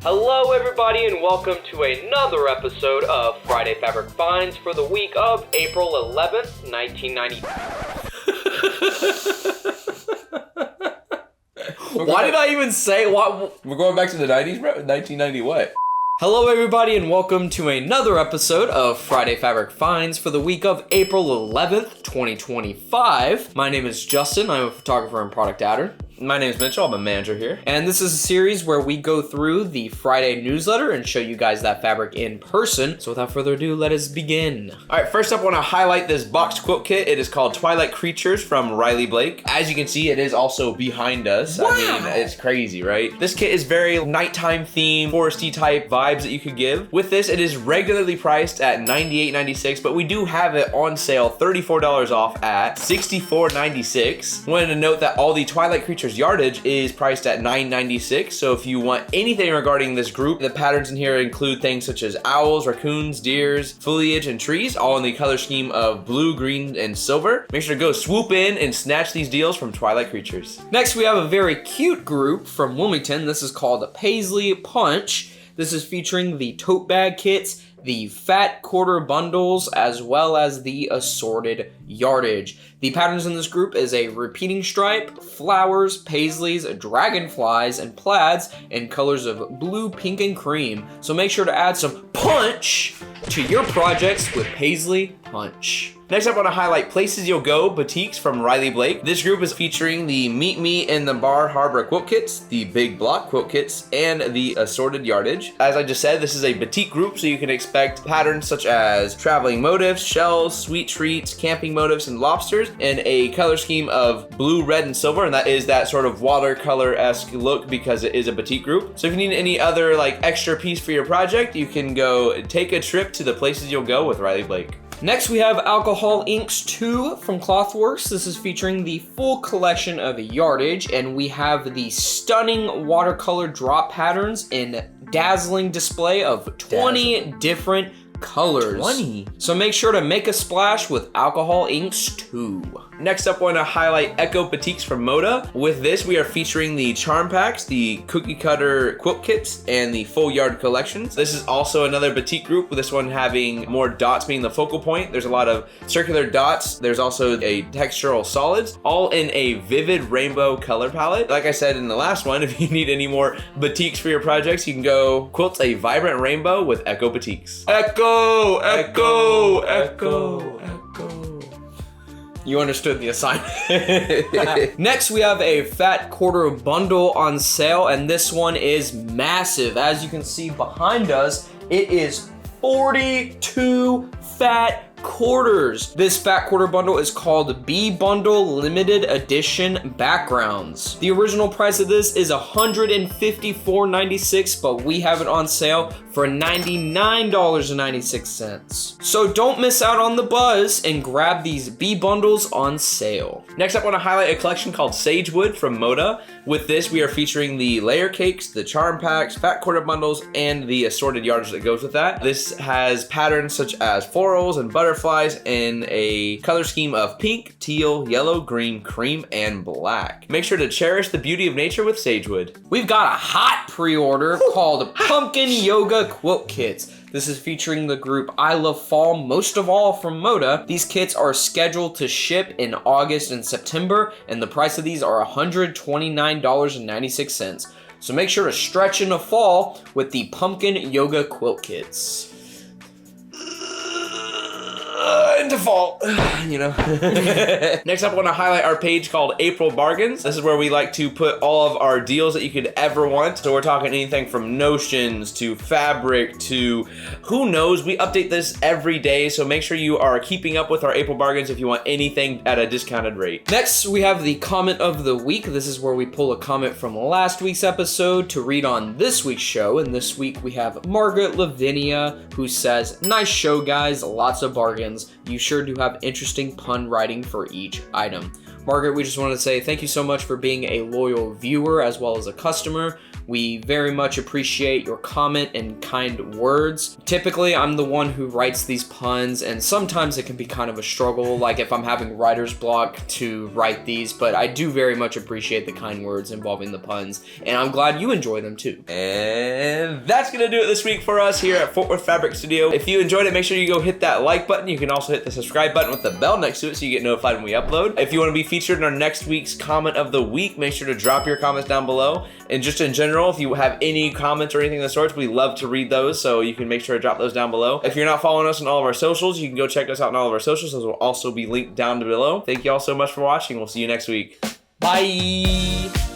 Hello everybody and welcome to another episode of Friday Fabric Finds for the week of April 11th, 1990. Why did I even say what? We're going back to the 90s, bro? 1990 what? Hello everybody and welcome to another episode of Friday Fabric Finds for the week of April 11th, 2025. My name is Justin, I'm a photographer and product adder. My name is Mitchell, I'm a manager here. And this is a series where we go through the Friday newsletter and show you guys that fabric in person. So without further ado, let us begin. All right, first up, I want to highlight this boxed quilt kit. It is called Twilight Creatures from Riley Blake. As you can see, it is also behind us. Wow. I mean, it's crazy, right? This kit is very nighttime theme, foresty type vibes that you could give. With this, it is regularly priced at $98.96, but we do have it on sale, $34 off at $64.96. Wanted to note that all the Twilight Creatures yardage is priced at $9.96. So if you want anything regarding this group, the patterns in here include things such as owls, raccoons, deers, foliage, and trees, all in the color scheme of blue, green, and silver. Make sure to go swoop in and snatch these deals from Twilight Creatures. Next, we have a very cute group from Wilmington. This is called Paisley Punch. This is featuring the tote bag kits, the fat quarter bundles, as well as the assorted yardage. The patterns in this group is a repeating stripe, flowers, paisleys, dragonflies, and plaids in colors of blue, pink, and cream. So make sure to add some punch to your projects with Paisley Punch. Next up, I want to highlight Places You'll Go Batiks from Riley Blake. This group is featuring the Meet Me in the Bar Harbor quilt kits, the Big Block quilt kits, and the assorted yardage. As I just said, this is a batik group, so you can expect patterns such as traveling motifs, shells, sweet treats, camping motifs, and lobsters in a color scheme of blue, red, and silver, and that is that sort of watercolor-esque look because it is a batik group. So if you need any other extra piece for your project, you can go take a trip to the Places You'll Go with Riley Blake. Next, we have Alcohol Inks 2 from Clothworks. This is featuring the full collection of yardage, and we have the stunning watercolor drop patterns in dazzling display of 20 different colors. 20. So make sure to make a splash with Alcohol Inks 2. Next up, I want to highlight Echo Batiks from Moda. With this, we are featuring the charm packs, the cookie cutter quilt kits, and the full yard collections. This is also another batik group, with this one having more dots being the focal point. There's a lot of circular dots. There's also a textural solids, all in a vivid rainbow color palette. Like I said in the last one, if you need any more batiks for your projects, you can go quilt a vibrant rainbow with Echo Batiks. Echo, echo, echo, echo. You understood the assignment. Next, we have a fat quarter bundle on sale, and this one is massive. As you can see behind us, it is 42 fat quarters. This fat quarter bundle is called B Bundle Limited Edition Backgrounds. The original price of this is $154.96, but we have it on sale for $99.96. So don't miss out on the buzz and grab these B bundles on sale. Next up, I want to highlight a collection called Sagewood from Moda. With this, we are featuring the layer cakes, the charm packs, fat quarter bundles, and the assorted yardage that goes with that. This has patterns such as florals and butterflies in a color scheme of pink, teal, yellow, green, cream, and black. Make sure to cherish the beauty of nature with Sagewood. We've got a hot pre-order called Pumpkin Yoga Quilt Kits. This is featuring the group I Love Fall Most of All from Moda. These kits are scheduled to ship in August and September, and the price of these are $129.96. So make sure to stretch in the fall with the Pumpkin Yoga Quilt Kits. In default, you know. Next up, I want to highlight our page called April Bargains. This is where we like to put all of our deals that you could ever want. So we're talking anything from notions to fabric to who knows. We update this every day, so make sure you are keeping up with our April Bargains if you want anything at a discounted rate. Next, we have the comment of the week. This is where we pull a comment from last week's episode to read on this week's show. And this week we have Margaret Lavinia, who says, "Nice show, guys. Lots of bargains. You sure do have interesting pun writing for each item." Margaret, we just want to say thank you so much for being a loyal viewer as well as a customer. We very much appreciate your comment and kind words. Typically, I'm the one who writes these puns, and sometimes it can be kind of a struggle, like if I'm having writer's block to write these, but I do very much appreciate the kind words involving the puns, and I'm glad you enjoy them too. And that's gonna do it this week for us here at Fort Worth Fabric Studio. If you enjoyed it, make sure you go hit that like button. You can also hit the subscribe button with the bell next to it so you get notified when we upload. If you want to be featured in our next week's comment of the week, make sure to drop your comments down below. And just in general, if you have any comments or anything of the sorts, we love to read those, so you can make sure to drop those down below. If you're not following us on all of our socials, you can go check us out on all of our socials. Those will also be linked down below. Thank you all so much for watching. We'll see you next week. Bye!